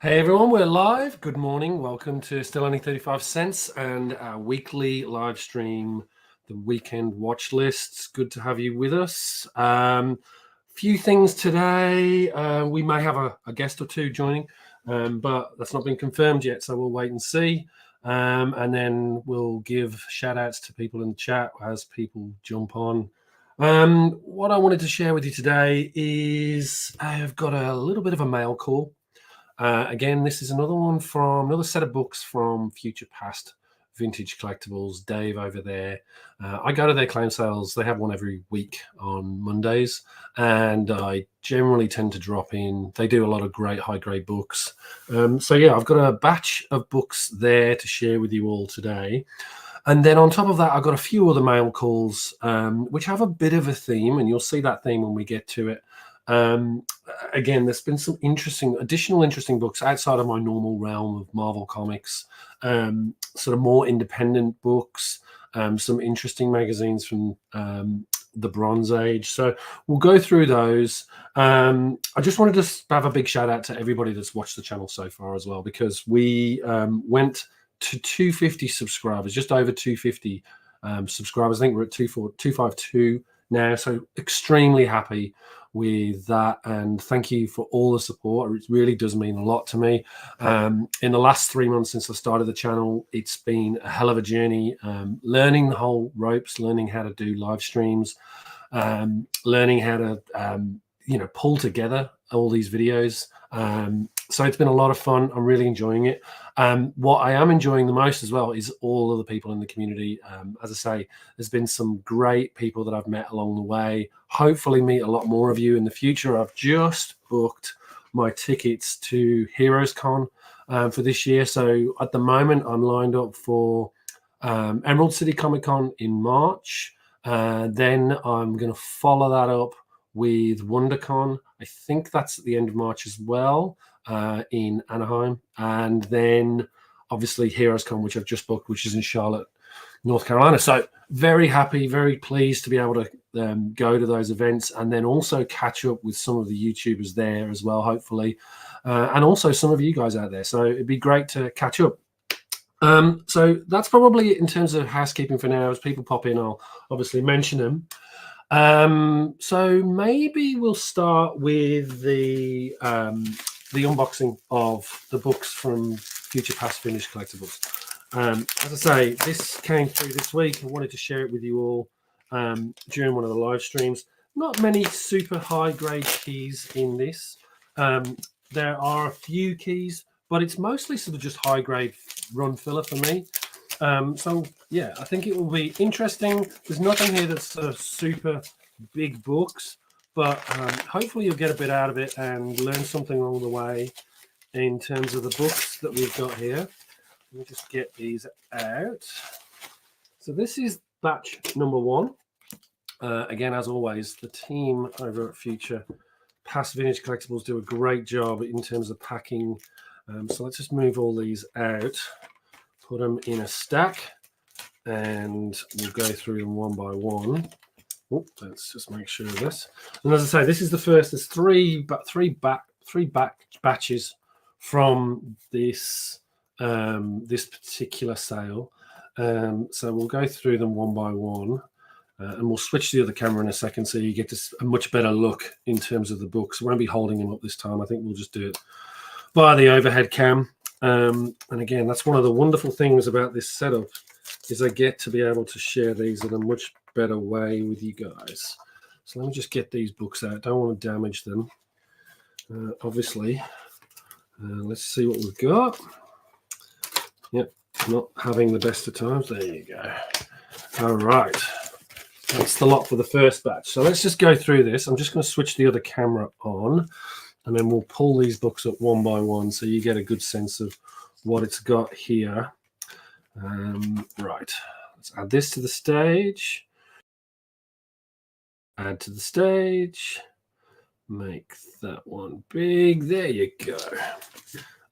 Hey everyone, we're live. Good morning. Welcome to Still Only 35 Cents and our weekly live stream, the Weekend Watchlists. Good to have you with us. Few things today. We may have a guest or two joining, but that's not been confirmed yet, so we'll wait and see. And then we'll give shout outs to people in the chat as people jump on. What I wanted to share with you today is I've got a little bit of a mail call. Again, this is another set of books from Future Past Vintage Collectibles. Dave over there. I go to their claim sales. They have one every week on Mondays, and I generally tend to drop in. They do a lot of great high-grade books. So yeah, I've got a batch of books there to share with you all today. And then on top of that, I've got a few other mail calls, which have a bit of a theme, and you'll see that theme when we get to it. Again, there's been some additional interesting books outside of my normal realm of Marvel Comics, sort of more independent books, some interesting magazines from the Bronze Age. So we'll go through those. I just wanted to have a big shout out to everybody that's watched the channel so far as well, because we went to 250 subscribers, just over 250 subscribers. I think we're at 252 now, so extremely happy with that, and thank you for all the support. It really does mean a lot to me. In the last 3 months since I started the channel, it's been a hell of a journey, learning the whole ropes, learning how to do live streams, learning how to pull together all these videos. So it's been a lot of fun. I'm really enjoying it. What I am enjoying the most as well is all of the people in the community. As I say, there's been some great people that I've met along the way. Hopefully meet a lot more of you in the future. I've just booked my tickets to Heroes Con for this year. So at the moment, I'm lined up for Emerald City Comic Con in March. Then I'm going to follow that up with WonderCon. I think that's at the end of March as well, in Anaheim. And then obviously Heroes Con, which I've just booked, which is in Charlotte, North Carolina. So very happy, very pleased to be able to go to those events, and then also catch up with some of the YouTubers there as well, hopefully, and also some of you guys out there. So it'd be great to catch up. So that's probably it in terms of housekeeping for now. As people pop in, I'll obviously mention them. So maybe we'll start with the unboxing of the books from Future Past Vintage Collectibles. As I say, this came through this week. I wanted to share it with you all during one of the live streams. Not many super high grade keys in this. There are a few keys, but it's mostly sort of just high grade run filler for me. So yeah, I think it will be interesting. There's nothing here that's sort of super big books, but hopefully you'll get a bit out of it and learn something along the way in terms of the books that we've got here. Let me just get these out. So this is batch number 1. Again, as always, the team over at Future Past Vintage Collectibles do a great job in terms of packing. So let's just move all these out, put them in a stack, and we'll go through them one by one. Let's just make sure of this. And as I say, this is the first. There's three batches from this this particular sale. So we'll go through them one by one, and we'll switch to the other camera in a second so you get a much better look in terms of the books. We won't be holding them up this time. I think we'll just do it via the overhead cam. And again, that's one of the wonderful things about this setup, is I get to be able to share these in a much better way with you guys. So let me just get these books out. Don't want to damage them, obviously. Let's see what we've got. Yep, not having the best of times. There you go. All right, that's the lot for the first batch. So let's just go through this. I'm just going to switch the other camera on, and then we'll pull these books up one by one so you get a good sense of what it's got here. Right, let's add this to the stage. Add to the stage. Make that one big. There you go.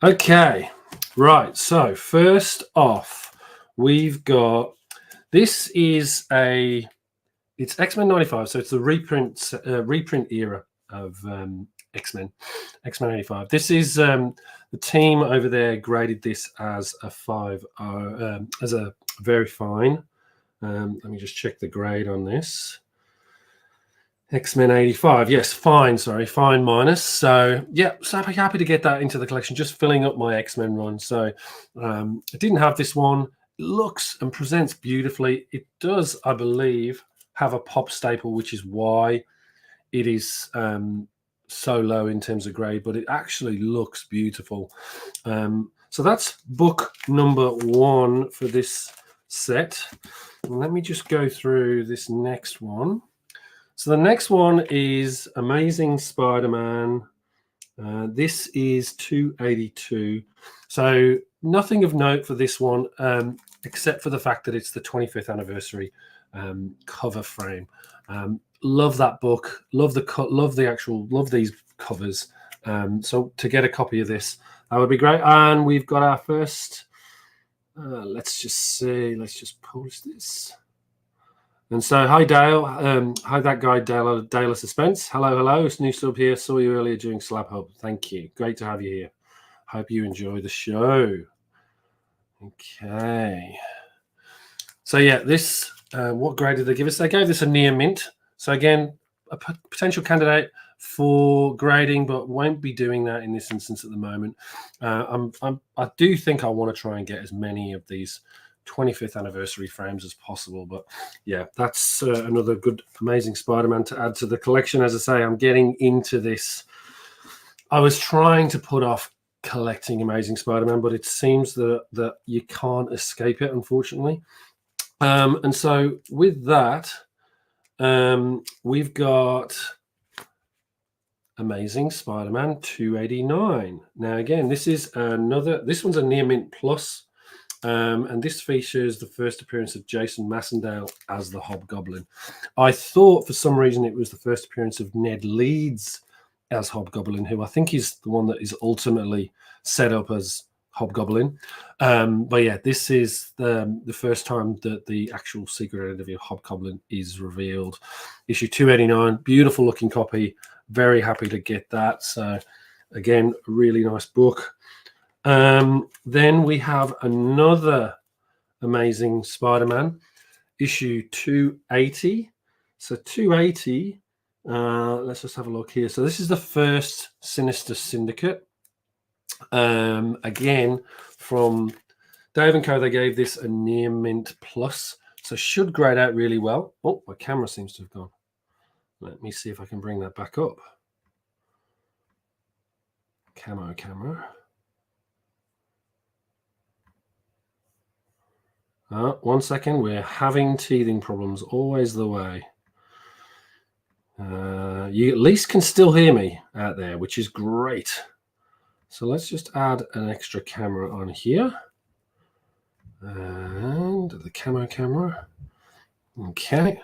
Okay, right. So first off, we've got, this is it's X-Men 95. So it's the reprint era of X-Men 85. This is the team over there graded this as a 5, as a very fine. Let me just check the grade on this. X-Men 85, yes, fine, sorry, fine minus. So yeah, so happy to get that into the collection, just filling up my X-Men run. So I didn't have this one. It looks and presents beautifully. It does, I believe, have a pop staple, which is why it is so low in terms of grade, but it actually looks beautiful. So that's book number 1 for this set. And let me just go through this next one. So the next one is Amazing Spider-Man. This is 282. So nothing of note for this one, except for the fact that it's the 25th anniversary cover frame. Love that book. Love these covers. So to get a copy of this, that would be great. And we've got our first. Let's just see. Let's just post this. And so, hi Dale. Hi that guy Dale of Suspense. Hello. It's new sub here. Saw you earlier during Slab Hub. Thank you. Great to have you here. Hope you enjoy the show. Okay. So yeah, this. What grade did they give us? They gave this a near mint. So again, a potential candidate for grading, but won't be doing that in this instance at the moment. I do think I want to try and get as many of these 25th anniversary frames as possible, but yeah, that's another good Amazing Spider-Man to add to the collection. As I say, I'm getting into this. I was trying to put off collecting Amazing Spider-Man, but it seems that you can't escape it, unfortunately. And so with that, we've got Amazing Spider-Man 289. Now again, this one's a near mint plus. And this features the first appearance of Jason Massendale as the Hobgoblin. I thought for some reason it was the first appearance of Ned Leeds as Hobgoblin, who I think is the one that is ultimately set up as Hobgoblin. But yeah, this is the first time that the actual secret identity of Hobgoblin is revealed. Issue 289, beautiful looking copy. Very happy to get that. So again, a really nice book. Then we have another Amazing Spider-Man, issue 280. So 280, let's just have a look here. So this is the first Sinister Syndicate. Again, from Dave & Co, they gave this a near mint plus. So should grade out really well. Oh, my camera seems to have gone. Let me see if I can bring that back up. Camo camera. 1 second, we're having teething problems, always the way. You at least can still hear me out there, which is great. So let's just add an extra camera on here. And the camo camera. Okay.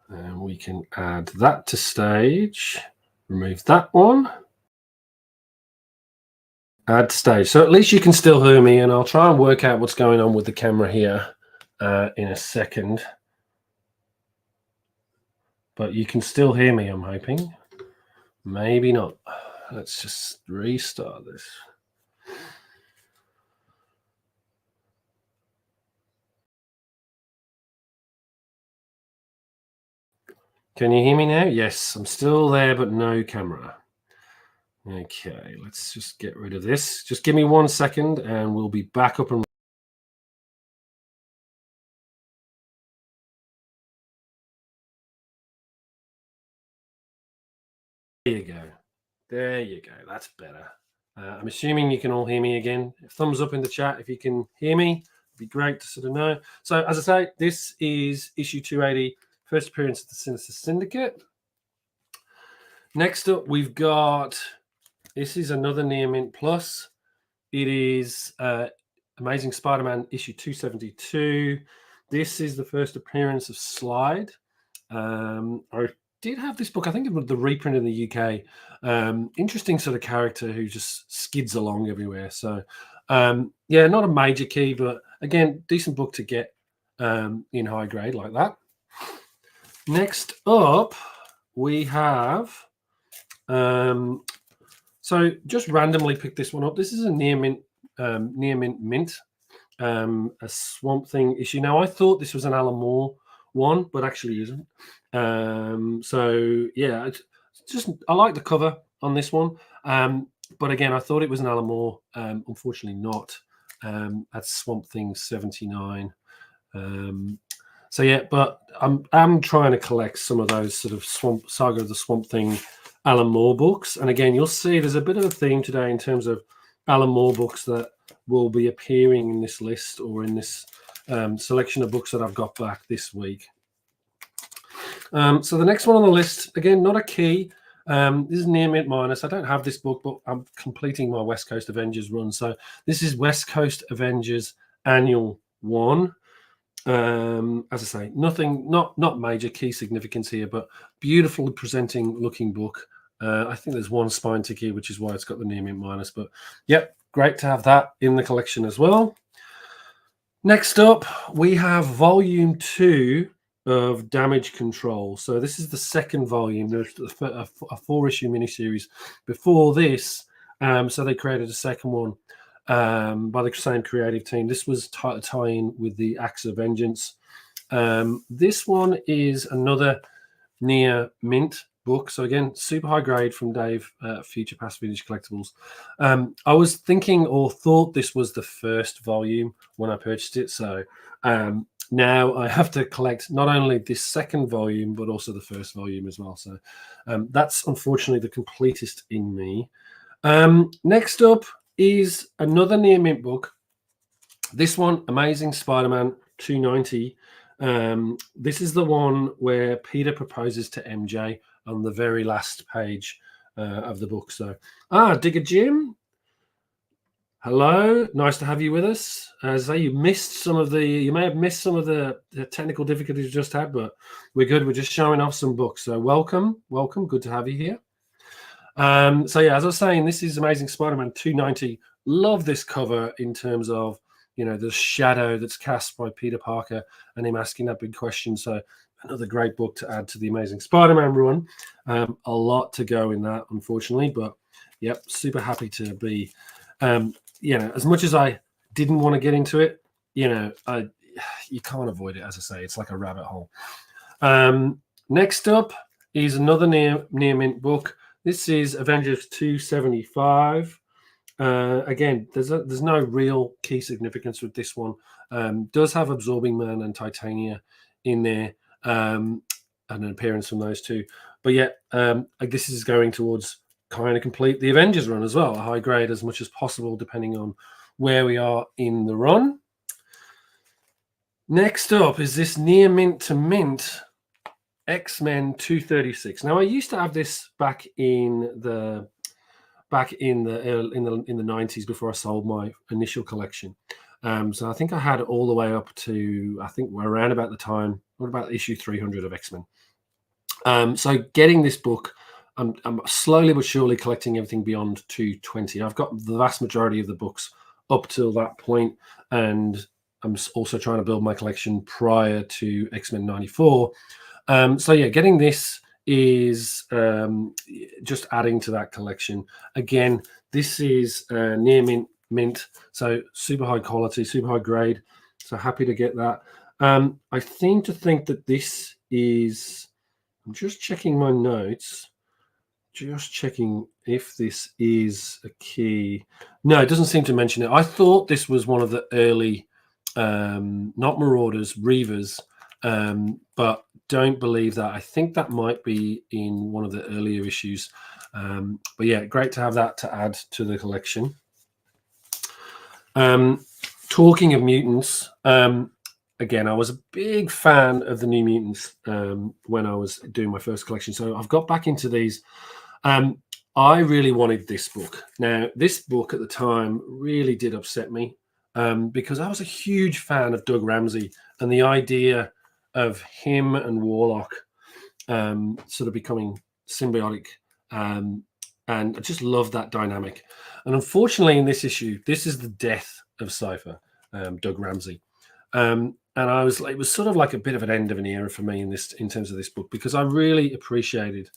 And we can add that to stage. Remove that one. Add stage. So at least you can still hear me, and I'll try and work out what's going on with the camera here in a second. But you can still hear me, I'm hoping. Maybe not. Let's just restart this. Can you hear me now? Yes, I'm still there, but no camera. Okay, let's just get rid of this. Just give me 1 second and we'll be back up and there you go. There you go. That's better. I'm assuming you can all hear me again. Thumbs up in the chat if you can hear me. It'd be great to sort of know. So as I say, this is issue 280, first appearance of the Sinister Syndicate. Next up, we've got, this is another near mint plus. It is Amazing Spider-Man issue 272. This is the first appearance of Slide. I did have this book, I think it was the reprint in the UK. Interesting sort of character who just skids along everywhere. So yeah, not a major key, but again, decent book to get in high grade like that. Next up, we have So just randomly picked this one up. This is a near mint mint, a Swamp Thing issue. Now I thought this was an Alan Moore one, but actually isn't. So yeah, it's just I like the cover on this one. But again, I thought it was an Alan Moore. Unfortunately not. That's Swamp Thing 79. So yeah, but I'm trying to collect some of those sort of Saga of the Swamp Thing Alan Moore books. And again, you'll see there's a bit of a theme today in terms of Alan Moore books that will be appearing in this list or in this selection of books that I've got back this week. So the next one on the list, again, not a key. This is Near Mint Minus. I don't have this book, but I'm completing my West Coast Avengers run. So this is West Coast Avengers Annual 1. As I say, not major key significance here, but beautifully presenting looking book. I think there's one spine tick here, which is why it's got the Near Mint Minus. But yep, great to have that in the collection as well. Next up, we have Volume 2 of Damage Control. So this is the second volume. There's a 4-issue miniseries before this. So they created a second one by the same creative team. This was tie-in with the Axe of Vengeance. This one is another near mint book. So again, super high grade from Dave, Future Past Vintage Collectibles. I was thinking or thought this was the first volume when I purchased it. So now I have to collect not only this second volume, but also the first volume as well. So that's unfortunately the completest in me. Next up is another near mint book. This one, Amazing Spider-Man 290. This is the one where Peter proposes to MJ on the very last page of the book. So, Digger Jim, hello, nice to have you with us. As you may have missed some of the technical difficulties we just had, but we're good. We're just showing off some books. So welcome, good to have you here. So yeah, as I was saying, this is Amazing Spider-Man 290. Love this cover in terms of, you know, the shadow that's cast by Peter Parker and him asking that big question. So another great book to add to the Amazing Spider-Man run. A lot to go in that, unfortunately, but yep, super happy to be, you know, as much as I didn't want to get into it, you know, you can't avoid it. As I say, it's like a rabbit hole. Next up is another near mint book. This is Avengers 275. Again, there's no real key significance with this one. Does have Absorbing Man and Titania in there, and an appearance from those two. But yeah, this is going towards kind of complete the Avengers run as well, a high grade as much as possible, depending on where we are in the run. Next up is this near mint to mint X-Men 236. Now I used to have this back in the 90s before I sold my initial collection. So I think I had it all the way up to, I think around about the time, what about issue 300 of X-Men. So getting this book, I'm slowly but surely collecting everything beyond 220. I've got the vast majority of the books up till that point, and I'm also trying to build my collection prior to X-Men 94. So yeah, getting this is just adding to that collection. Again, this is near mint, so super high quality, super high grade. So happy to get that. I seem to think that this is, I'm just checking my notes, just checking if this is a key. No, it doesn't seem to mention it. I thought this was one of the early, not Marauders, Reavers, but don't believe that. I think that might be in one of the earlier issues. But yeah, great to have that to add to the collection. Talking of mutants, again, I was a big fan of the New Mutants when I was doing my first collection. So I've got back into these. I really wanted this book. Now, this book at the time really did upset me because I was a huge fan of Doug Ramsey and the idea of him and Warlock sort of becoming symbiotic, and I just love that dynamic. And unfortunately, in this issue, this is the death of Cypher, Doug Ramsey, and it was sort of like a bit of an end of an era for me in terms of this book, because I really appreciated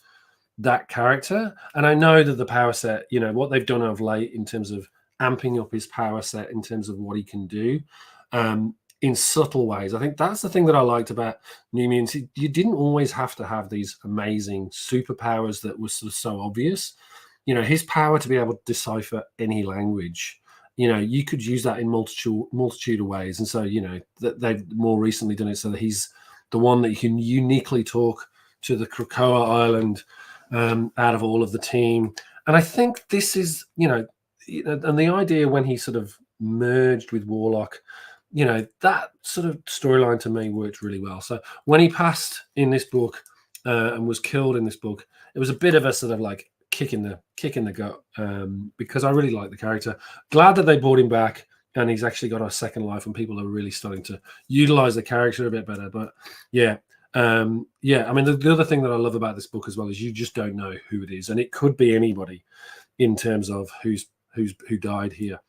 that character. And I know that the power set, you know, what they've done of late in terms of amping up his power set in terms of what he can do in subtle ways. I think that's the thing that I liked about New Mutants. You didn't always have to have these amazing superpowers that were sort of so obvious. You know, his power to be able to decipher any language, you know, you could use that in multitude of ways. And so, you know, they've more recently done it so that he's the one that you can uniquely talk to the Krakoa Island out of all of the team. And I think this is, you know, and the idea when he sort of merged with Warlock, you know, that sort of storyline to me worked really well. So when he passed in this book and was killed in this book, it was a bit of a sort of like kick in the gut because I really like the character. Glad that they brought him back and he's actually got a second life and people are really starting to utilize the character a bit better. But yeah, I mean, the other thing that I love about this book as well is you just don't know who it is, and it could be anybody in terms of who died here.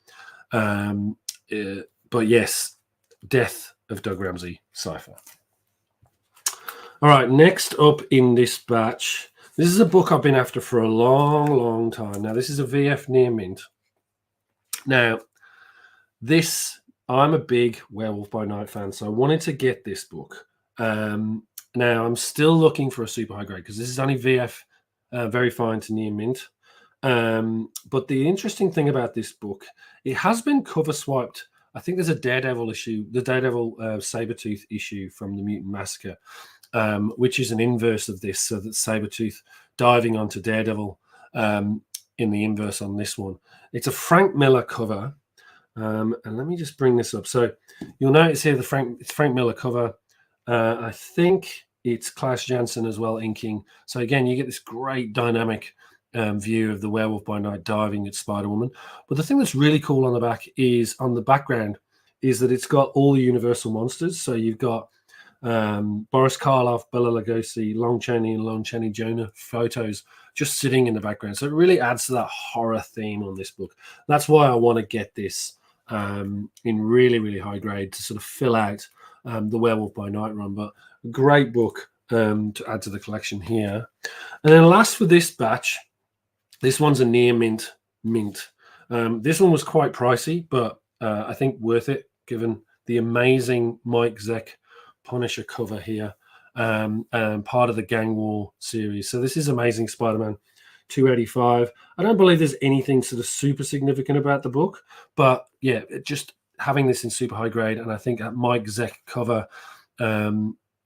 But yes, Death of Doug Ramsey Cypher. All right, next up in this batch, this is a book I've been after for a long time. Now, this is a VF near mint. Now, I'm a big Werewolf by Night fan, so I wanted to get this book. Now, I'm still looking for a super high grade because this is only VF very fine to near mint. But the interesting thing about this book, it has been cover swiped. I think there's a Daredevil issue, the Daredevil Sabretooth issue from the Mutant Massacre, which is an inverse of this, so that Sabretooth diving onto Daredevil in the inverse on this one. It's a Frank Miller cover. And let me just bring this up. So you'll notice here it's Frank Miller cover. I think it's Klaus Janson as well inking. So again, you get this great dynamic view of the Werewolf by Night diving at Spider-Woman. But the thing that's really cool on the back is on the background is that it's got all the Universal monsters. So you've got Boris Karloff, Bela Lugosi, Lon Chaney, and Lon Chaney Jonah photos just sitting in the background. So it really adds to that horror theme on this book. That's why I want to get this in really high grade to sort of fill out the Werewolf by Night run. But a great book to add to the collection here. And then last for this batch, this one's a near mint. This one was quite pricey, but I think worth it given the amazing Mike Zeck Punisher cover here and part of the Gang War series. So this is Amazing Spider-Man 285. I don't believe there's anything sort of super significant about the book, but yeah, just having this in super high grade, and I think that Mike Zeck cover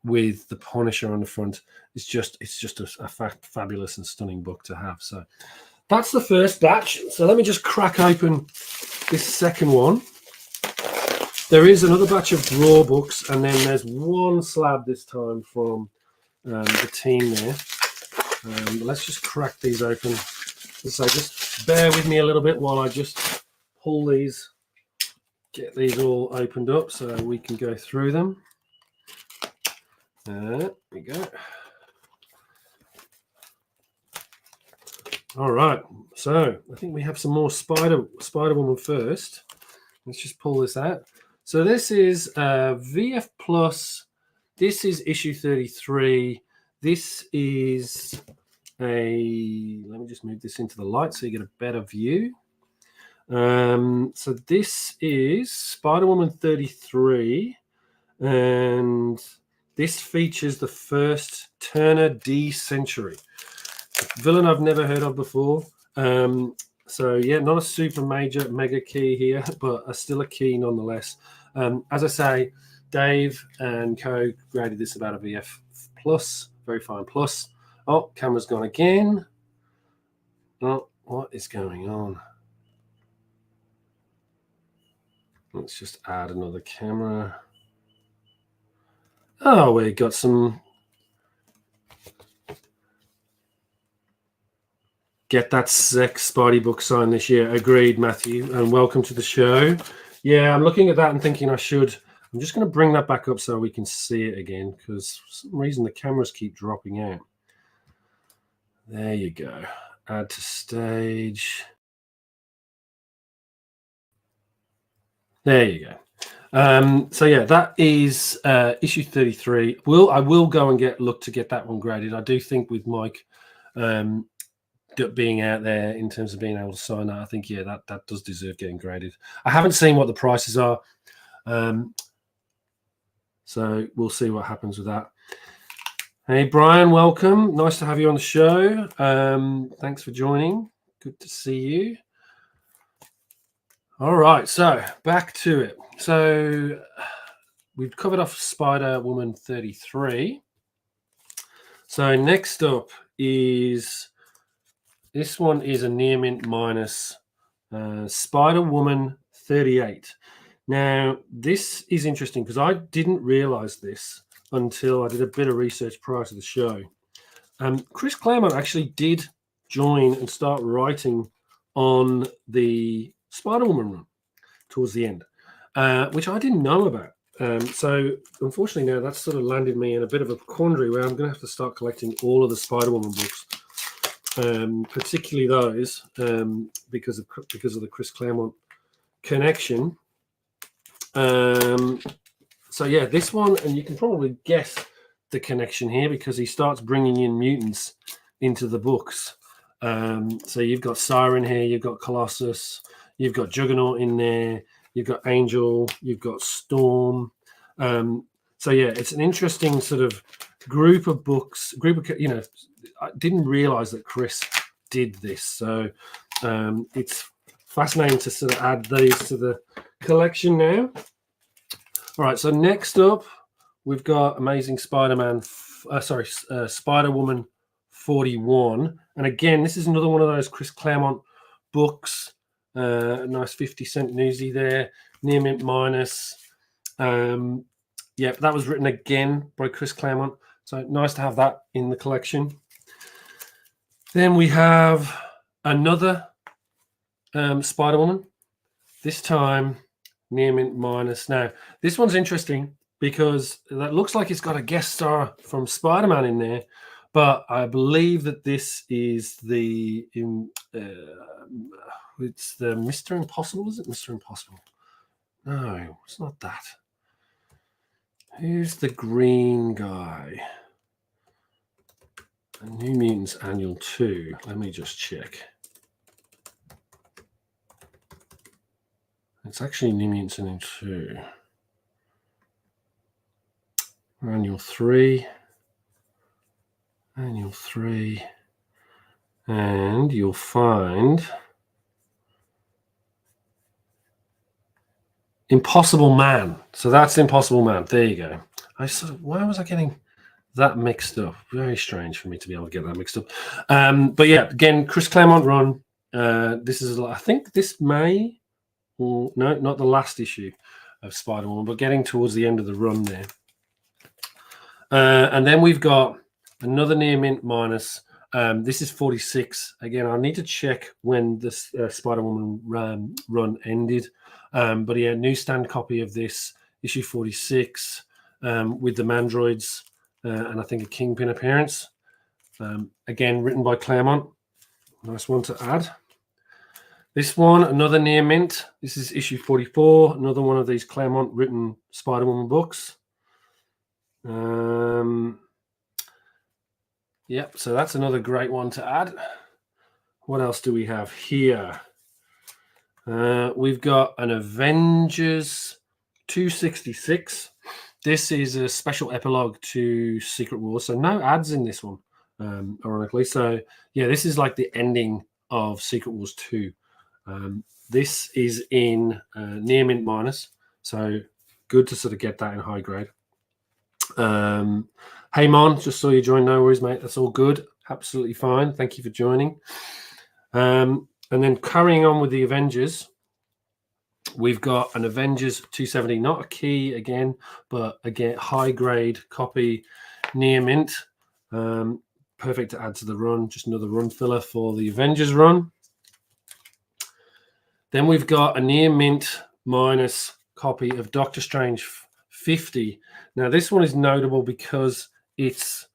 with the Punisher on the front is just a fabulous and stunning book to have. So that's the first batch. So let me just crack open this second one. There is another batch of draw books, and then there's one slab this time from the team there. Let's just crack these open. So just bear with me a little bit while I just pull these, get these all opened up so we can go through them. There we go. All right, so I think we have some more Spider-Woman first. Let's just pull this out. So this is VF Plus. This is issue 33. This is let me just move this into the light so you get a better view. So this is Spider-Woman 33, and this features the first Turner D Century, a villain I've never heard of before. So yeah, not a super mega key here, but still a key nonetheless. As I say, Dave and co graded this about a VF Plus, very fine plus. Oh, camera's gone again. Oh, what is going on? Let's just add another camera. Oh, we got some. Get that sex Spidey book signed this year. Agreed, Matthew, and welcome to the show. Yeah, I'm looking at that and thinking I should. I'm just going to bring that back up so we can see it again because for some reason the cameras keep dropping out. There you go. Add to stage. There you go. So yeah, that is issue 33. I will go and look to get that one graded. I do think with Mike being out there in terms of being able to sign that. I think, yeah, that does deserve getting graded. I haven't seen what the prices are, so we'll see what happens with that. Hey, Brian, welcome. Nice to have you on the show. Thanks for joining. Good to see you. All right, so back to it. So we've covered off Spider-Woman 33. So next up is, this one is a near mint minus, Spider-Woman 38. Now, this is interesting because I didn't realize this until I did a bit of research prior to the show. Chris Claremont actually did join and start writing on the Spider-Woman run towards the end, which I didn't know about. So unfortunately now that's sort of landed me in a bit of a quandary where I'm going to have to start collecting all of the Spider-Woman books, particularly those, because of the Chris Claremont connection. So yeah, this one, and you can probably guess the connection here because he starts bringing in mutants into the books. So you've got Siren here, you've got Colossus, you've got Juggernaut in there, you've got Angel, you've got Storm. So yeah, it's an interesting sort of group of books. I didn't realize that Chris did this, so it's fascinating to sort of add these to the collection now. All right, so next up we've got Amazing Spider-Man, Spider-Woman 41, and again, this is another one of those Chris Claremont books. Nice 50-cent newsy there, near mint minus. Yeah, that was written again by Chris Claremont, so nice to have that in the collection. Then we have another Spider-Woman, this time near mint minus. Now, this one's interesting because that looks like it's got a guest star from Spider-Man in there, but I believe that this is the it's the Mr. Impossible. Is it Mr. Impossible? No, it's not that. Who's the green guy? New Mutants Annual 2. Let me just check. It's actually New Mutants Annual 2. Annual 3. Annual 3. And you'll find Impossible Man. So that's Impossible Man. There you go. Why was I getting that mixed up? Very strange for me to be able to get that mixed up. But yeah, again, Chris Claremont run. This is, I think this may, or no, not the last issue of Spider-Woman, but getting towards the end of the run there. And then we've got another near mint minus. This is 46. Again, I need to check when the Spider-Woman run ended. But yeah, newsstand copy of this, issue 46, with the Mandroids and I think a Kingpin appearance. Again, written by Claremont. Nice one to add. This one, another near mint. This is issue 44, another one of these Claremont written Spider-Woman books. Yep, so that's another great one to add. What else do we have here? We've got an Avengers 266. This is a special epilogue to Secret Wars, so no ads in this one, ironically. So yeah, this is like the ending of Secret Wars 2. This is in near mint minus, so good to sort of get that in high grade. Hey Mon, just saw you join. No worries, mate. That's all good. Absolutely fine. Thank you for joining. And then carrying on with the Avengers, we've got an Avengers 270, not a key again, but again, high grade copy, near mint. Perfect to add to the run. Just another run filler for the Avengers run. Then we've got a near mint minus copy of Doctor Strange 50. Now, this one is notable because it's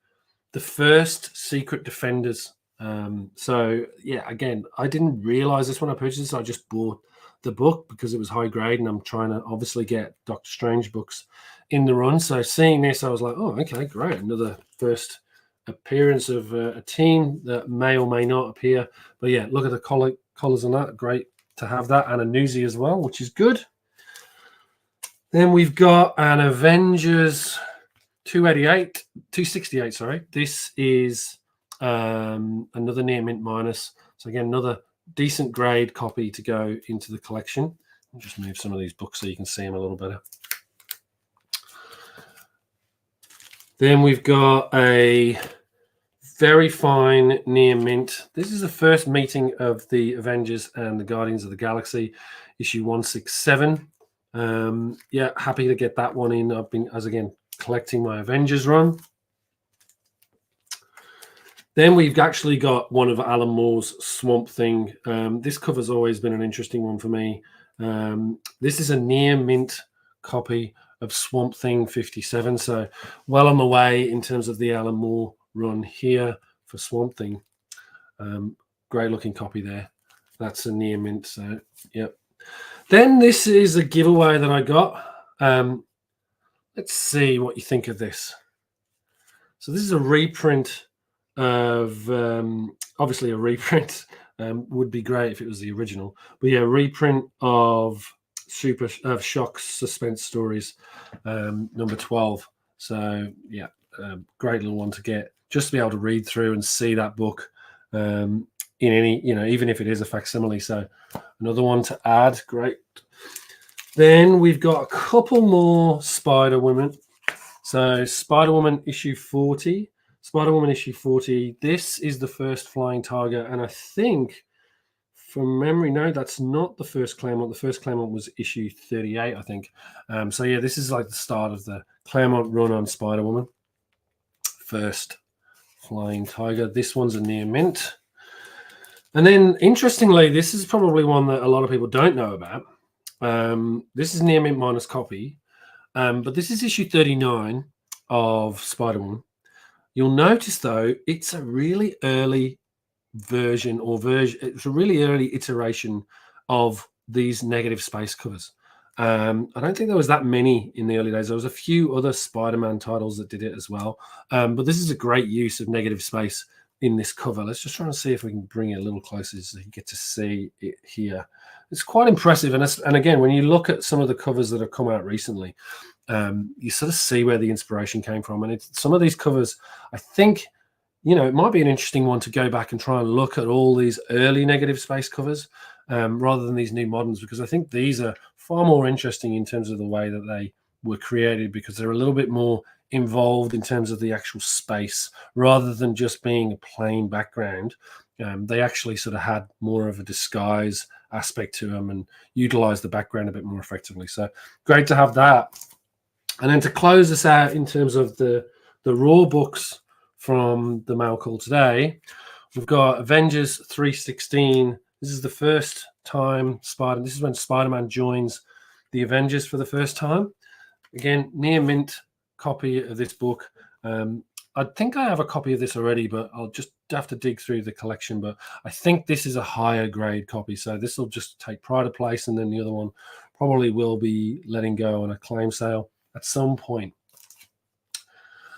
the first Secret Defenders. So yeah, again, I didn't realize this when I purchased this. I just bought the book because it was high grade, and I'm trying to obviously get Doctor Strange books in the run. So seeing this, I was like, oh, okay, great, another first appearance of a team that may or may not appear. But yeah, look at the collars on that. Great to have that, and a newsie as well, which is good. Then we've got an Avengers 268. Sorry, this is another near mint minus. So again, another decent grade copy to go into the collection. I'll just move some of these books so you can see them a little better. Then we've got a very fine near mint. This is the first meeting of the Avengers and the Guardians of the Galaxy, issue 167. Yeah, happy to get that one in. I've been, as again, collecting my Avengers run. Then we've actually got one of Alan Moore's Swamp Thing. This cover's always been an interesting one for me. This is a near mint copy of Swamp Thing 57. So well on the way in terms of the Alan Moore run here for Swamp Thing. Great looking copy there. That's a near mint. So, yep. Then this is a giveaway that I got. Let's see what you think of this. So this is a reprint of, obviously a reprint would be great if it was the original, but yeah, reprint of Shock's Suspense Stories, number 12. So yeah, great little one to get, just to be able to read through and see that book in any, even if it is a facsimile. So another one to add. Great. Then we've got a couple more Spider-Woman. So Spider-Woman issue 40. Spider-Woman issue 40. This is the first Flying Tiger, and I think, from memory, no, that's not the first Claremont. The first Claremont was issue 38, I think. So yeah, this is like the start of the Claremont run on Spider-Woman. First Flying Tiger. This one's a near mint. And then, interestingly, this is probably one that a lot of people don't know about. This is near mint minus copy, but this is issue 39 of Spider-Woman. You'll notice, though, it's a really early version, it's a really early iteration of these negative space covers. I don't think there was that many in the early days. There was a few other Spider-Man titles that did it as well. But this is a great use of negative space in this cover. Let's just try and see if we can bring it a little closer so you get to see it here. It's quite impressive. And again, when you look at some of the covers that have come out recently, you sort of see where the inspiration came from. And some of these covers, I think, it might be an interesting one to go back and try and look at all these early negative space covers rather than these new moderns, because I think these are far more interesting in terms of the way that they were created, because they're a little bit more involved in terms of the actual space rather than just being a plain background. They actually sort of had more of a disguise aspect to them and utilized the background a bit more effectively. So great to have that. And then to close us out in terms of the raw books from the mail call today, we've got Avengers 316. This is the first time this is when Spider-Man joins the Avengers for the first time. Again, near mint copy of this book. I think I have a copy of this already, but I'll just have to dig through the collection. But I think this is a higher grade copy, so this will just take pride of place, and then the other one probably will be letting go on a claim sale at some point.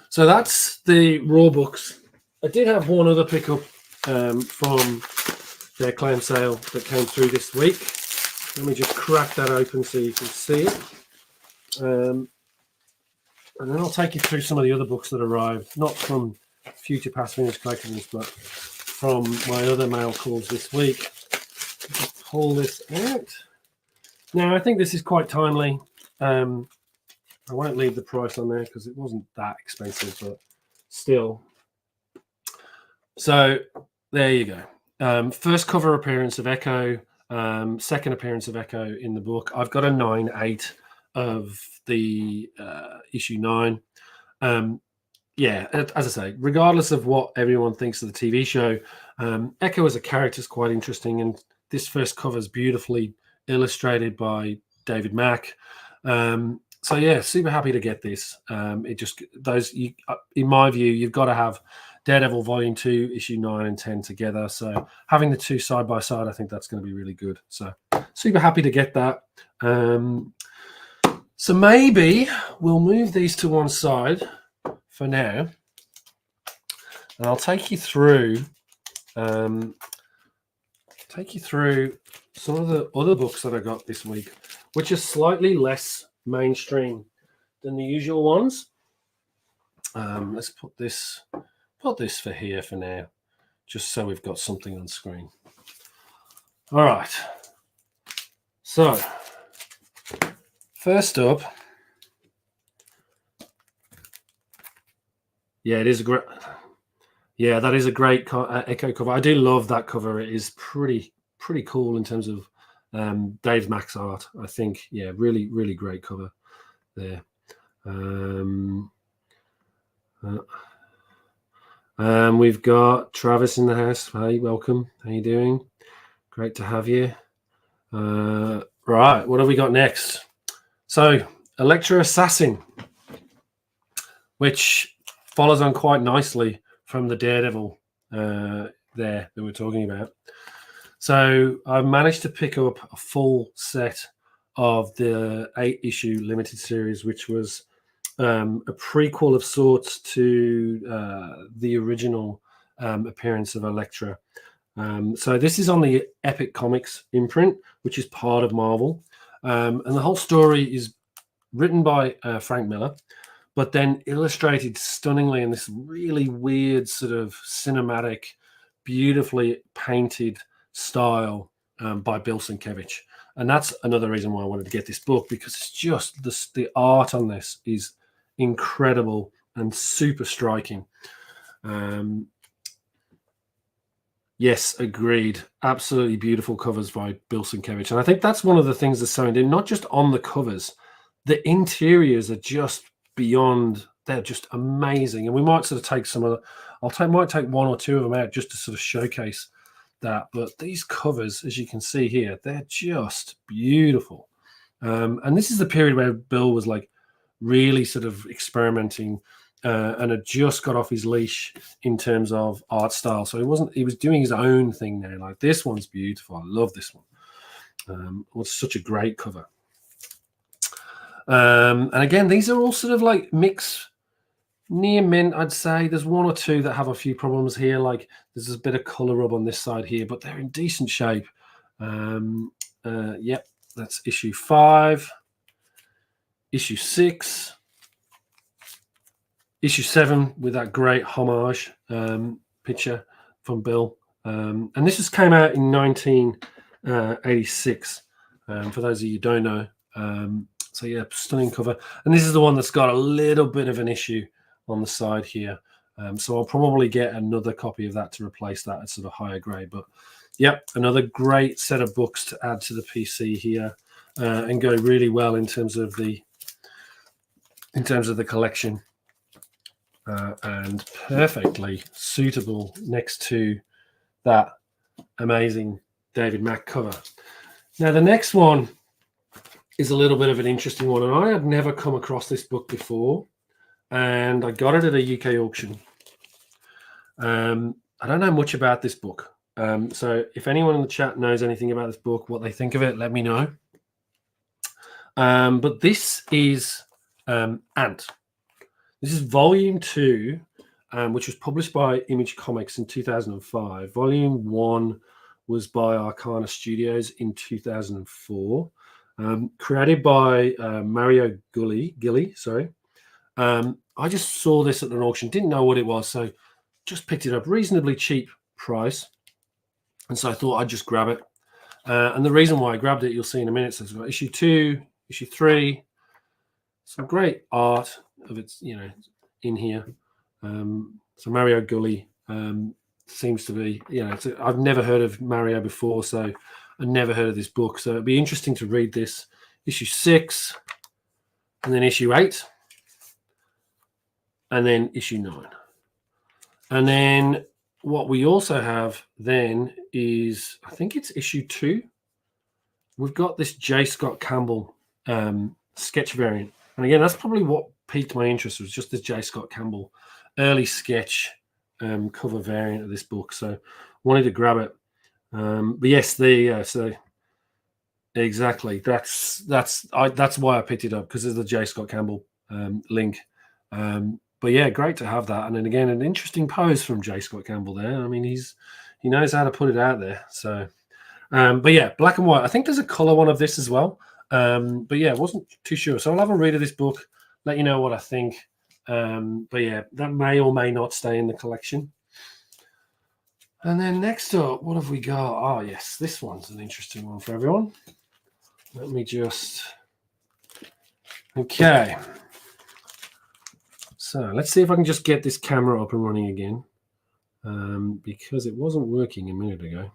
So that's the raw books. I did have one other pickup from their claim sale that came through this week. Let me just crack that open so you can see it. And then I'll take you through some of the other books that arrived, not from Future Past Finished Collections, but from my other mail calls this week. Just pull this out. Now, I think this is quite timely. I won't leave the price on there because it wasn't that expensive, but still. So there you go. First cover appearance of Echo, second appearance of Echo in the book. I've got a 9/8 of the issue 9. Yeah, as I say, regardless of what everyone thinks of the TV show, Echo as a character is quite interesting, and this first cover is beautifully illustrated by David Mack. So yeah, super happy to get this. In my view, you've got to have Daredevil Volume 2, issue 9 and 10 together. So having the two side by side, I think that's going to be really good. So super happy to get that. So maybe we'll move these to one side for now. and I'll take you through some of the other books that I got this week, which are slightly less mainstream than the usual ones. Let's put this for here for now, just so we've got something on screen. All right. So, first up, it is a great. Yeah, that is a great Echo cover. I do love that cover. It is pretty cool in terms of Dave Mack's art. I think, yeah, really great cover there. We've got Travis in the house. Hey, welcome. How you doing? Great to have you. Right, what have we got next? So, Elektra Assassin, which follows on quite nicely from the Daredevil there that we're talking about. So I've managed to pick up a full set of the 8-issue limited series, which was a prequel of sorts to the original appearance of Elektra. So this is on the Epic Comics imprint, which is part of Marvel. And the whole story is written by Frank Miller, but then illustrated stunningly in this really weird sort of cinematic, beautifully painted style by Bill Sinchkevicz. And that's another reason why I wanted to get this book, because it's just the art on this is incredible and super striking. Yes, agreed. Absolutely beautiful covers by Bill Sinchkevicz. And I think that's one of the things that's so interesting, not just on the covers, the interiors are just beyond, they're just amazing. And we might sort of take some of the, might take one or two of them out just to sort of showcase that. But these covers, as you can see here, they're just beautiful. And this is the period where Bill was like really sort of experimenting and had just got off his leash in terms of art style. So he was doing his own thing now. Like, this one's beautiful. I love this one. It's such a great cover. And again, these are all sort of like mix near mint, I'd say. There's one or two that have a few problems here. Like, there's a bit of color rub on this side here, but they're in decent shape. Yep, that's issue 5, issue 6, issue 7 with that great homage picture from Bill. And this just came out in 1986, for those of you who don't know. So yeah, stunning cover. And this is the one that's got a little bit of an issue on the side here. So I'll probably get another copy of that to replace that at sort of higher grade. But yep, another great set of books to add to the PC here and go really well in terms of the collection. And perfectly suitable next to that amazing David Mack cover. Now, the next one is a little bit of an interesting one, and I had never come across this book before, and I got it at a UK auction. I don't know much about this book, so if anyone in the chat knows anything about this book, what they think of it, let me know. But this is Ant. This is volume 2, which was published by Image Comics in 2005. Volume 1 was by Arcana Studios in 2004. Created by Mario Gilly. Sorry. I just saw this at an auction, didn't know what it was, so just picked it up, reasonably cheap price. And so I thought I'd just grab it. And the reason why I grabbed it, you'll see in a minute. So it's got issue 2, issue 3, some great art of its, in here. So Mario Gully seems to be, I've never heard of Mario before, so I never heard of this book. So it'd be interesting to read this. Issue 6, and then issue 8, and then issue 9. And then what we also have then is, I think it's issue 2. We've got this J. Scott Campbell sketch variant. And again, that's probably what piqued my interest, was just this J. Scott Campbell early sketch cover variant of this book. So wanted to grab it. But yes, so exactly. That's why I picked it up, because of the J. Scott Campbell link. But But yeah, great to have that. And then again, an interesting pose from J. Scott Campbell there. I mean, he knows how to put it out there. So, but yeah, black and white. I think there's a color one of this as well. But yeah, wasn't too sure. So I'll have a read of this book, let you know what I think. But yeah, that may or may not stay in the collection. And then next up, what have we got? Oh, yes, this one's an interesting one for everyone. Let me just... Okay. So let's see if I can just get this camera up and running again, because it wasn't working a minute ago.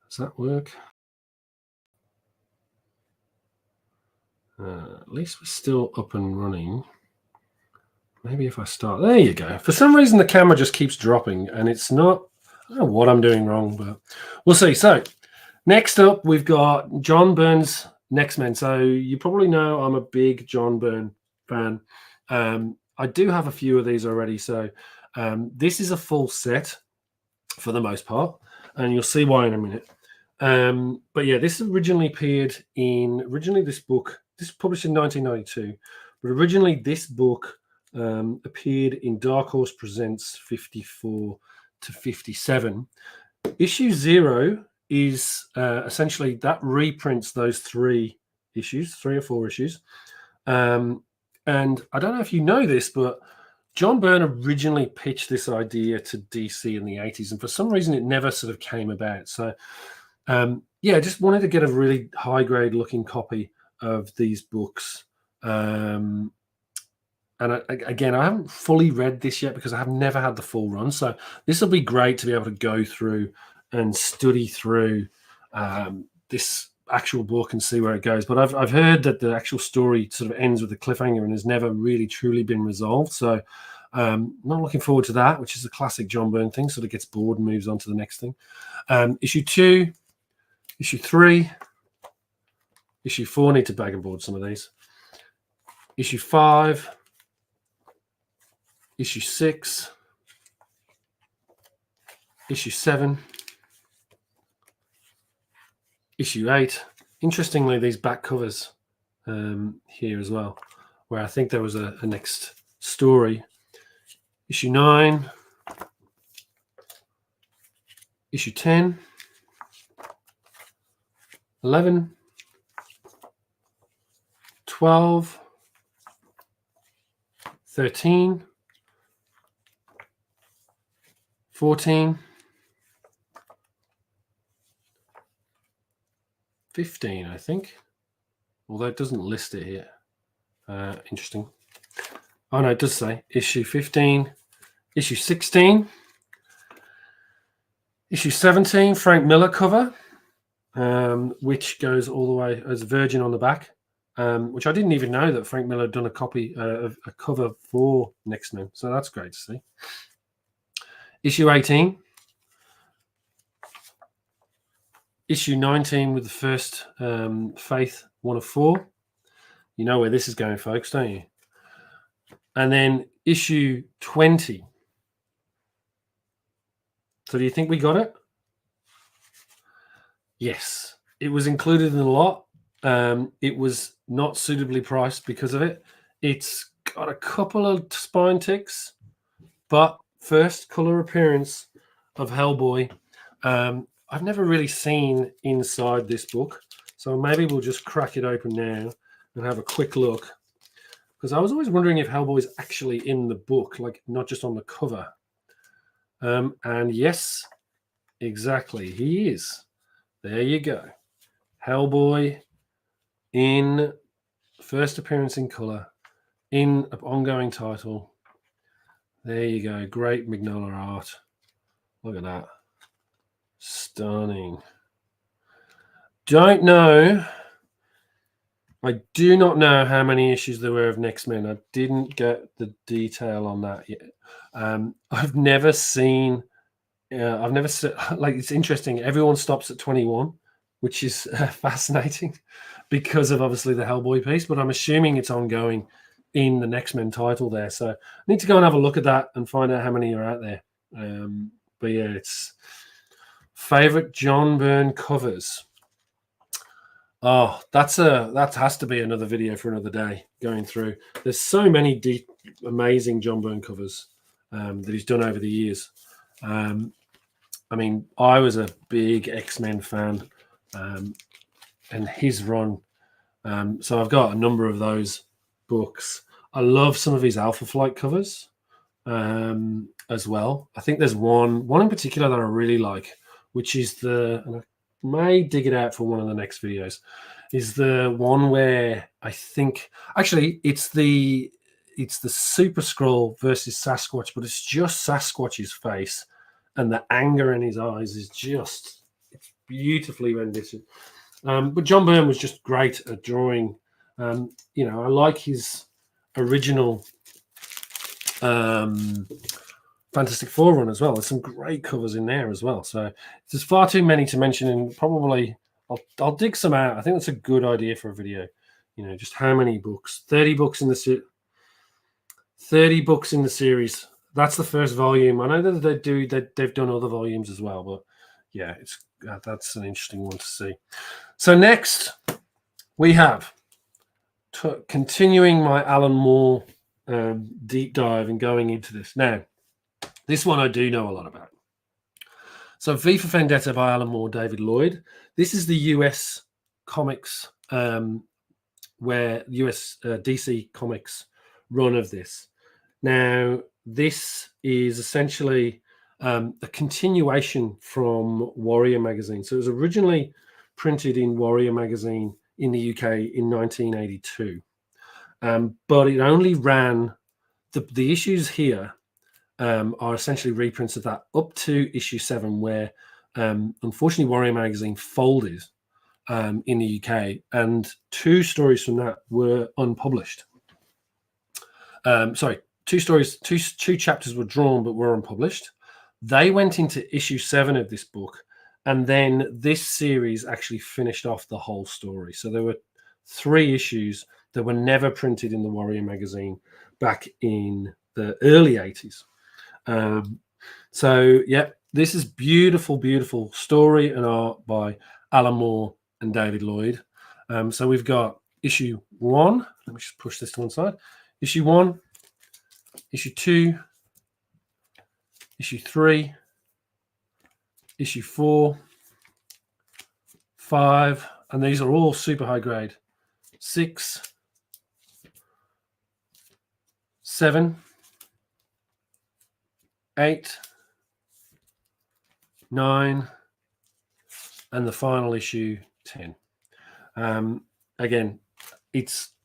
Does that work? At least we're still up and running. Maybe if I start... There you go. For some reason, the camera just keeps dropping, and it's not... I don't know what I'm doing wrong, but we'll see. So next up, we've got John Byrnes Next Men. So you probably know I'm a big John Byrne fan. I do have a few of these already. So this is a full set for the most part, and you'll see why in a minute. But yeah, this originally appeared in... this book, this was published in 1992, but originally this book appeared in Dark Horse Presents 54 to 57. Issue 0 is essentially that reprints those 3 or 4 issues. And I don't know if you know this, but John Byrne originally pitched this idea to DC in the 80s, and for some reason it never sort of came about. So yeah, I just wanted to get a really high grade looking copy of these books. And again, I haven't fully read this yet because I have never had the full run. So this will be great to be able to go through and study through this actual book and see where it goes. But I've heard that the actual story sort of ends with a cliffhanger and has never really truly been resolved. So not looking forward to that, which is a classic John Byrne thing. Sort of gets bored and moves on to the next thing. Issue 2, issue 3, issue 4. Need to bag and board some of these. Issue 5. Issue 6, issue 7, issue 8. Interestingly, these back covers here as well, where I think there was a next story. Issue 9, issue 10, 11, 12, 13, 14, 15, I think. Although it doesn't list it here. Interesting. Oh, no, it does say issue 15, issue 16, issue 17, Frank Miller cover, which goes all the way as Virgin on the back, which I didn't even know that Frank Miller had done a copy of a cover for Next Men. So that's great to see. Issue 18, issue 19 with the first Faith 1 of 4. You know where this is going, folks, don't you? And then issue 20. So do you think we got it? Yes, it was included in the lot. It was not suitably priced because of it. It's got a couple of spine ticks, but first color appearance of Hellboy. I've never really seen inside this book, so maybe we'll just crack it open now and have a quick look, because I was always wondering if Hellboy is actually in the book, like not just on the cover. And yes, exactly, he is. There you go. Hellboy in first appearance in color, in an ongoing title. There you go. Great Mignola art. Look at that. Stunning. Don't know. I do not know how many issues there were of Next Men. I didn't get the detail on that yet. I've never seen... like, it's interesting. Everyone stops at 21, which is fascinating because of obviously the Hellboy piece, but I'm assuming it's ongoing in the Next Men title there. So I need to go and have a look at that and find out how many are out there. But yeah, it's favorite John Byrne covers. Oh, that has to be another video for another day. Going through, there's so many deep, amazing John Byrne covers that he's done over the years. I mean, I was a big X-Men fan, and his run. So I've got a number of those books. I love some of his Alpha Flight covers as well. I think there's one in particular that I really like, which is and I may dig it out for one of the next videos, is the one where I think actually it's the Super Skrull versus Sasquatch, but it's just Sasquatch's face, and the anger in his eyes is just, it's beautifully rendition. But John Byrne was just great at drawing. I like his original Fantastic Four run as well. There's some great covers in there as well. So there's far too many to mention, and probably I'll dig some out. I think that's a good idea for a video. Just how many books? 30 books in the 30 books in the series. That's the first volume. I know that they've done other volumes as well, but yeah, that's an interesting one to see. So next we have continuing my Alan Moore deep dive and going into this. Now, this one I do know a lot about. So V for Vendetta by Alan Moore, David Lloyd. This is the US Comics, where US DC Comics run of this. Now, this is essentially a continuation from Warrior magazine. So it was originally printed in Warrior magazine in the UK in 1982, but it only ran the issues here are essentially reprints of that up to issue 7, where unfortunately Warrior magazine folded in the UK, and 2 stories from that were unpublished. Sorry, 2 stories, two chapters were drawn but were unpublished. They went into issue 7 of this book, and then this series actually finished off the whole story. So there were 3 issues that were never printed in the Warrior magazine back in the early 80s. So yeah, this is beautiful, beautiful story and art by Alan Moore and David Lloyd. So we've got issue 1. Let me just push this to one side. Issue 1, issue 2, issue 3, issue 4, 5, and these are all super high grade. 6, 7, 8, 9, and the final issue 10. Again,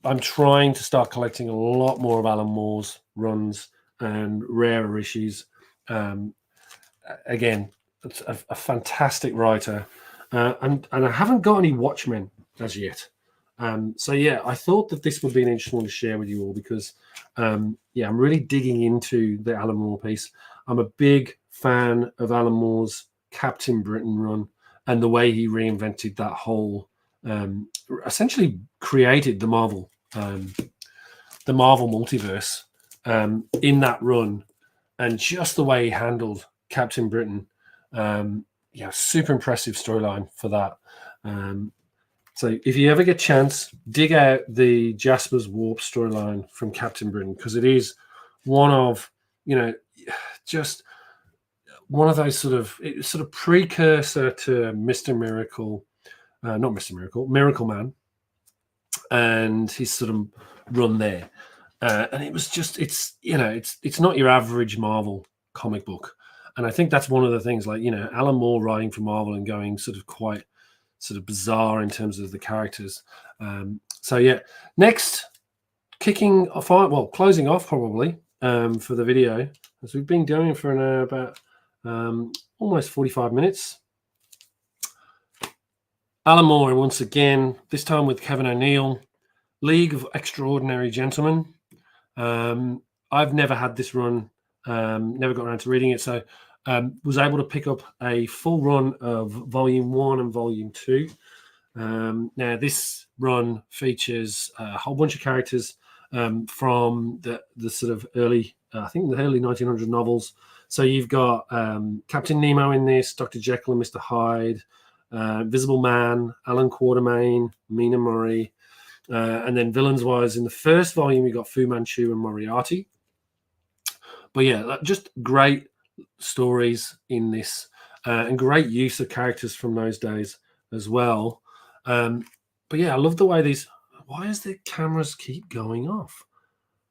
I'm trying to start collecting a lot more of Alan Moore's runs and rarer issues. Again, it's a fantastic writer, and I haven't got any Watchmen as yet. So yeah, I thought that this would be an interesting one to share with you all, because yeah, I'm really digging into the Alan Moore piece. I'm a big fan of Alan Moore's Captain Britain run and the way he reinvented that whole, essentially created the Marvel multiverse in that run, and just the way he handled Captain Britain. Yeah, super impressive storyline for that. So if you ever get a chance, dig out the Jasper's Warp storyline from Captain Britain, because it is one of, just one of those sort of precursor to Mr. Miracle, not Mr. Miracle, Miracle Man, and his sort of run there. And it was just, it's not your average Marvel comic book. And I think that's one of the things, like, Alan Moore writing for Marvel and going sort of quite sort of bizarre in terms of the characters. So yeah, next, closing off probably for the video, as we've been going for about almost 45 minutes. Alan Moore once again, this time with Kevin O'Neill, League of Extraordinary Gentlemen. I've never had this run, never got around to reading it, so was able to pick up a full run of Volume 1 and Volume 2. Now, this run features a whole bunch of characters from the sort of early, I think the early 1900 novels. So you've got Captain Nemo in this, Dr. Jekyll and Mr. Hyde, Invisible Man, Alan Quatermain, Mina Murray. And then villains-wise, in the first volume, you got Fu Manchu and Moriarty. But yeah, just great stories in this, and great use of characters from those days as well. But yeah, I love the way these. Why does the cameras keep going off?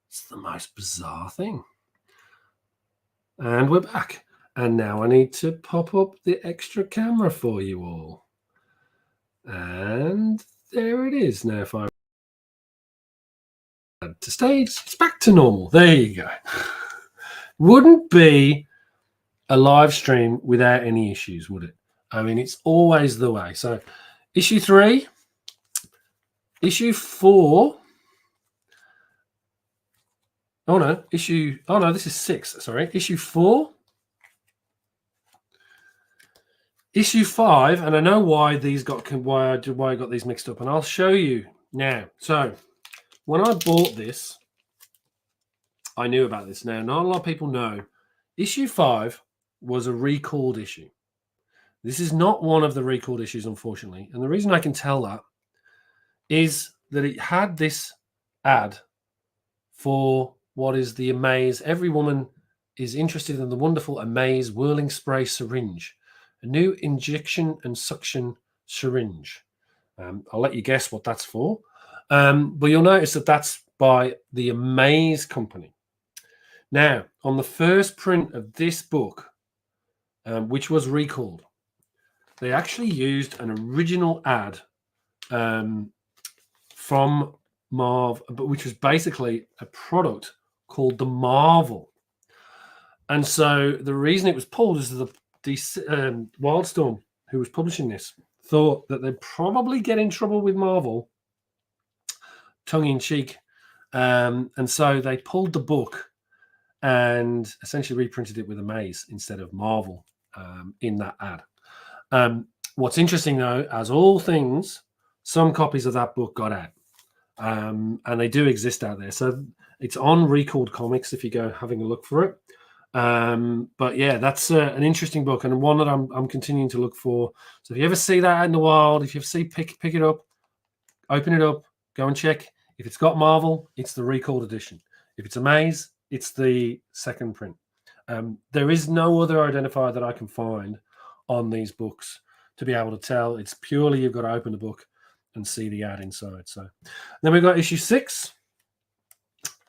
It's the most bizarre thing. And we're back. And now I need to pop up the extra camera for you all. And there it is. Now if I add to stage, it's back to normal. There you go. Wouldn't be a live stream without any issues, would it? I mean, it's always the way. So issue 3, issue 4. Oh no, this is 6. Sorry, issue 4, issue 5, and I know why these why I got these mixed up, and I'll show you now. So when I bought this, I knew about this. Now, not a lot of people know. Issue 5 was a recalled issue. This is not one of the recalled issues, unfortunately, and the reason I can tell that is that it had this ad for what is the Amaze. Every woman is interested in the wonderful Amaze whirling spray syringe, a new injection and suction syringe. I'll let you guess what that's for. But you'll notice that that's by the Amaze company. Now, on the first print of this book, which was recalled, they actually used an original ad from Marv, but which was basically a product called the Marvel. And so the reason it was pulled is that the Wildstorm, who was publishing this, thought that they'd probably get in trouble with Marvel, tongue-in-cheek. And so they pulled the book and essentially reprinted it with Amaze instead of Marvel in that ad. What's interesting, though, as all things, some copies of that book got out. And they do exist out there. So it's on Recalled Comics if you go having a look for it. But yeah, that's an interesting book and one that I'm continuing to look for. So if you ever see that out in the wild, if you ever see pick it up, open it up, go and check. If it's got Marvel, it's the Recalled edition. If it's Amaze, it's the second print. There is no other identifier that I can find on these books to be able to tell. It's purely you've got to open the book and see the ad inside. So then we've got issue 6.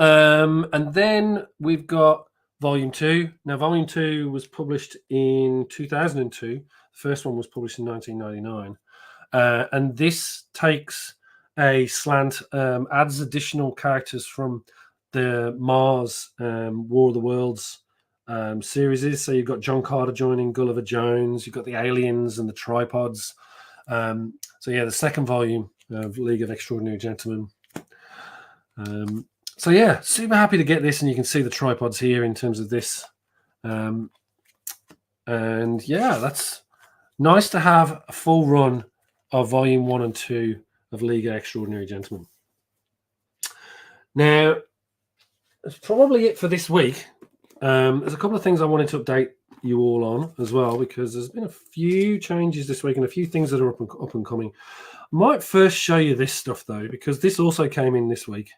And then we've got volume 2. Now, volume 2 was published in 2002. The first one was published in 1999. And this takes a slant, adds additional characters from the Mars War of the Worlds series. So you've got John Carter joining Gulliver Jones. You've got the aliens and the tripods. So yeah, the second volume of League of Extraordinary Gentlemen. So yeah, super happy to get this, and you can see the tripods here in terms of this. And yeah, that's nice to have a full run of volume 1 and 2 of League of Extraordinary Gentlemen. Now, that's probably it for this week. There's a couple of things I wanted to update you all on as well, because there's been a few changes this week and a few things that are up and coming. I might first show you this stuff though, because this also came in this week.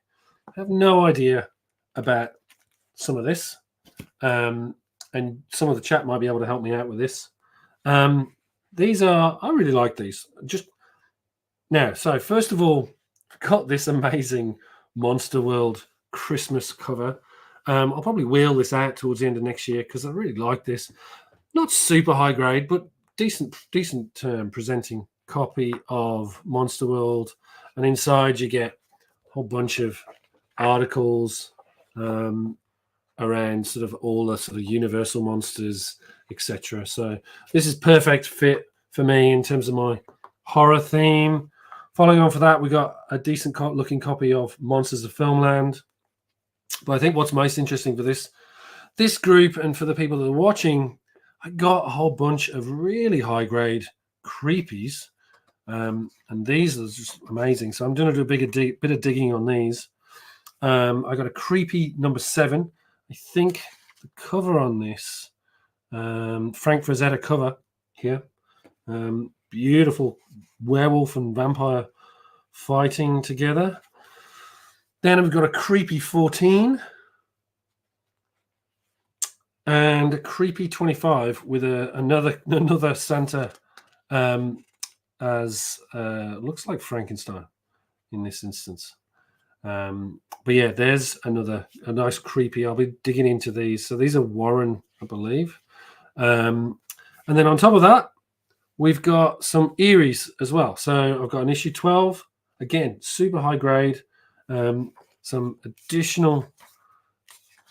I have no idea about some of this, and some of the chat might be able to help me out with this. These are, I really like these. Just now, so first of all, got this amazing Monster World Christmas cover. I'll probably wheel this out towards the end of next year because I really like this. Not super high grade, but decent presenting copy of Monster World. And inside you get a whole bunch of articles around sort of all the sort of universal monsters, etc. So this is perfect fit for me in terms of my horror theme. Following on for that, we got a decent looking copy of Monsters of Filmland. But I think what's most interesting for this group and for the people that are watching, I got a whole bunch of really high grade creepies, and these are just amazing. So I'm going to do a bit of digging on these. I got a creepy number 7. I think the cover on this, Frank Frazzeta cover here, beautiful werewolf and vampire fighting together. Then we've got a creepy 14 and a creepy 25 with another Santa as looks like Frankenstein in this instance. But yeah, there's a nice creepy. I'll be digging into these. So these are Warren, I believe. And then on top of that, we've got some Eerie's as well. So I've got an issue 12, again, super high grade. Some additional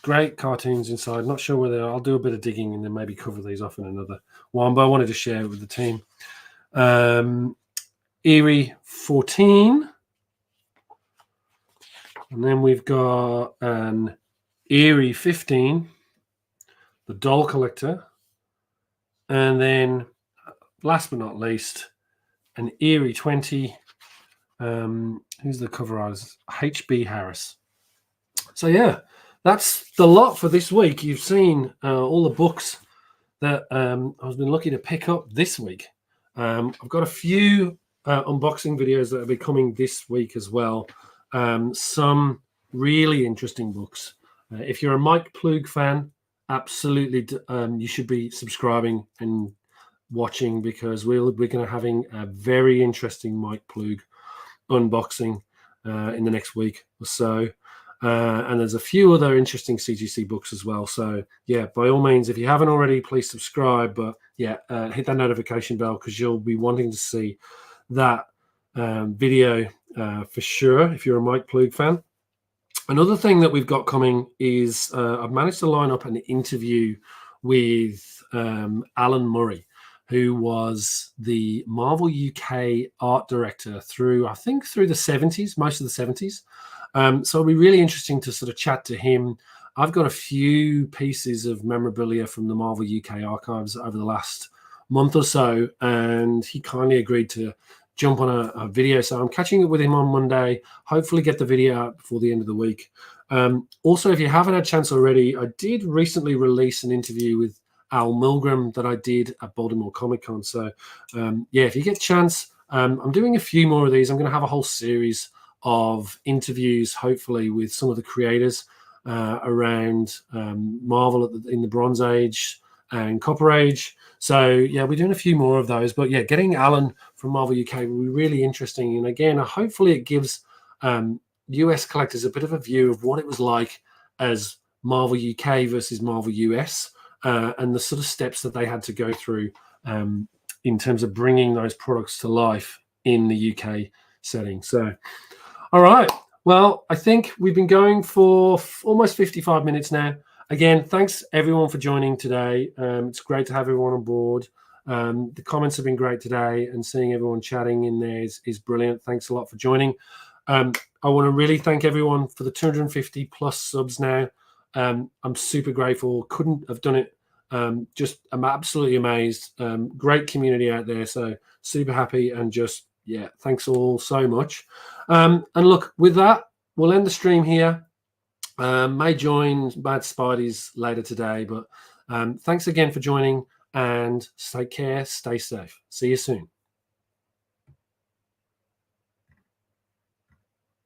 great cartoons inside. Not sure whether I'll do a bit of digging and then maybe cover these off in another one, but I wanted to share it with the team. Eerie 14. And then we've got an Eerie 15, the Doll Collector. And then, last but not least, an Eerie 20. Who's the cover artist? H.B. Harris. So yeah, that's the lot for this week. You've seen all the books that I've been lucky to pick up this week. I've got a few unboxing videos that will be coming this week as well. Some really interesting books. If you're a Mike Ploog fan, absolutely, you should be subscribing and watching, because we're going to having a very interesting Mike Ploog unboxing in the next week or so. And there's a few other interesting CGC books as well. So yeah, by all means, if you haven't already, please subscribe. But yeah, hit that notification bell, because you'll be wanting to see that video for sure if you're a Mike Ploog fan. Another thing that we've got coming is I've managed to line up an interview with Alan Murray, who was the Marvel UK art director through the 70s, most of the 70s. So it'll be really interesting to sort of chat to him. I've got a few pieces of memorabilia from the Marvel UK archives over the last month or so, and he kindly agreed to jump on a video. So I'm catching up with him on Monday, hopefully get the video out before the end of the week. Also, if you haven't had a chance already, I did recently release an interview with Al Milgram that I did at Baltimore Comic Con. So yeah, if you get a chance, I'm doing a few more of these. I'm going to have a whole series of interviews, hopefully, with some of the creators around Marvel in the Bronze Age and Copper Age. So yeah, we're doing a few more of those. But yeah, getting Alan from Marvel UK will be really interesting. And again, hopefully it gives US collectors a bit of a view of what it was like as Marvel UK versus Marvel US, and the sort of steps that they had to go through in terms of bringing those products to life in the UK setting. So, all right. Well, I think we've been going for almost 55 minutes now. Again, thanks everyone for joining today. It's great to have everyone on board. The comments have been great today, and seeing everyone chatting in there is brilliant. Thanks a lot for joining. I want to really thank everyone for the 250 plus subs now. I'm super grateful. Couldn't have done it. I'm absolutely amazed. Great community out there. So super happy, and just, yeah, thanks all so much. And look, with that, we'll end the stream here. May join Bad Spideys later today, but thanks again for joining, and take care, stay safe. See you soon.